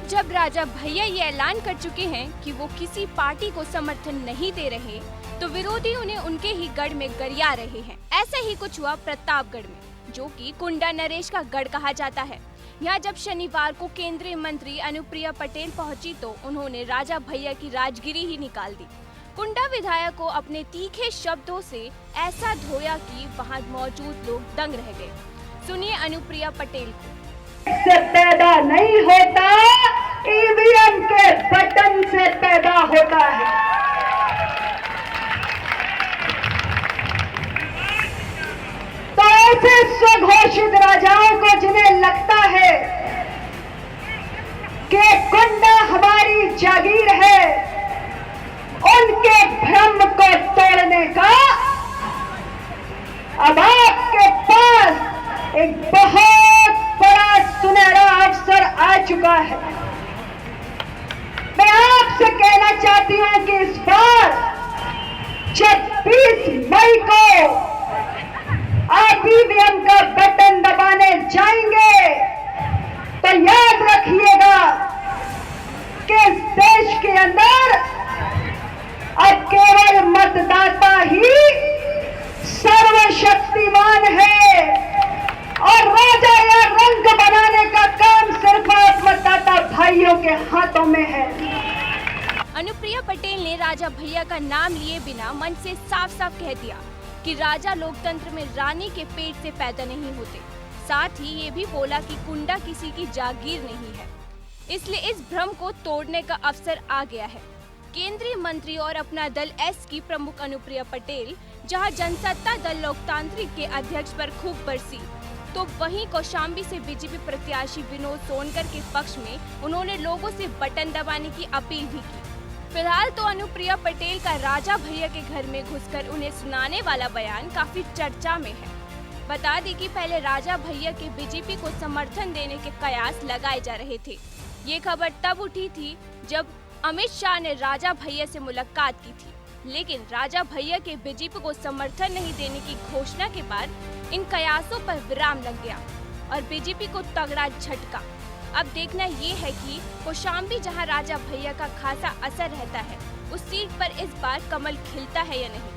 जब राजा भैया ये ऐलान कर चुके हैं कि वो किसी पार्टी को समर्थन नहीं दे रहे, तो विरोधी उन्हें उनके ही गढ़ में गरिया रहे हैं। ऐसा ही कुछ हुआ प्रतापगढ़ में, जो कि कुंडा नरेश का गढ़ कहा जाता है। यहाँ जब शनिवार को केंद्रीय मंत्री अनुप्रिया पटेल पहुंची तो उन्होंने राजा भैया की राजगिरी ही निकाल दी। कुंडा विधायक को अपने तीखे शब्दों से ऐसा धोया कि वहां मौजूद लोग दंग रह गए। सुनिए अनुप्रिया पटेल को। से पैदा नहीं होता, ईवीएम के बटन से पैदा होता है। तो ऐसे स्वघोषित राजाओं को जिन्हें लगता है कि कुंडा हमारी जागीर है, उनके भ्रम को तोड़ने का अब आपके पास एक बहुत बड़ा सुनहरा अवसर आ चुका है। मैं आपसे कहना चाहती हूं कि इस बार जब 20 मई को आप ईवीएम का बटन दबाने जाएंगे तो याद रखिएगा कि इस देश के अंदर अब केवल मतदाता ही सर्वशक्तिमान है और राजा या रंग बनाने का काम सिर्फ मतदाता भाइयों के हाथों में है। अनुप्रिया पटेल ने राजा भैया का नाम लिए बिना मन से साफ साफ कह दिया कि राजा लोकतंत्र में रानी के पेट से पैदा नहीं होते। साथ ही ये भी बोला कि कुंडा किसी की जागीर नहीं है, इसलिए इस भ्रम को तोड़ने का अवसर आ गया है। केंद्रीय मंत्री और अपना दल एस की प्रमुख अनुप्रिया पटेल जहां जनसत्ता दल लोकतांत्रिक के अध्यक्ष पर खूब बरसी, तो वहीं कौशाम्बी से बीजेपी प्रत्याशी विनोद सोनकर के पक्ष में उन्होंने लोगों से बटन दबाने की अपील भी की। फिलहाल तो अनुप्रिया पटेल का राजा भैया के घर में घुसकर उन्हें सुनाने वाला बयान काफी चर्चा में है। बता दें कि पहले राजा भैया के बीजेपी को समर्थन देने के कयास लगाए जा रहे थे। ये खबर तब उठी थी जब अमित शाह ने राजा भैया से मुलाकात की थी, लेकिन राजा भैया के बीजेपी को समर्थन नहीं देने की घोषणा के बाद इन कयासों पर विराम लग गया और बीजेपी को तगड़ा झटका। अब देखना ये है कि कौशाम्बी जहां राजा भैया का खासा असर रहता है, उस सीट पर इस बार कमल खिलता है या नहीं।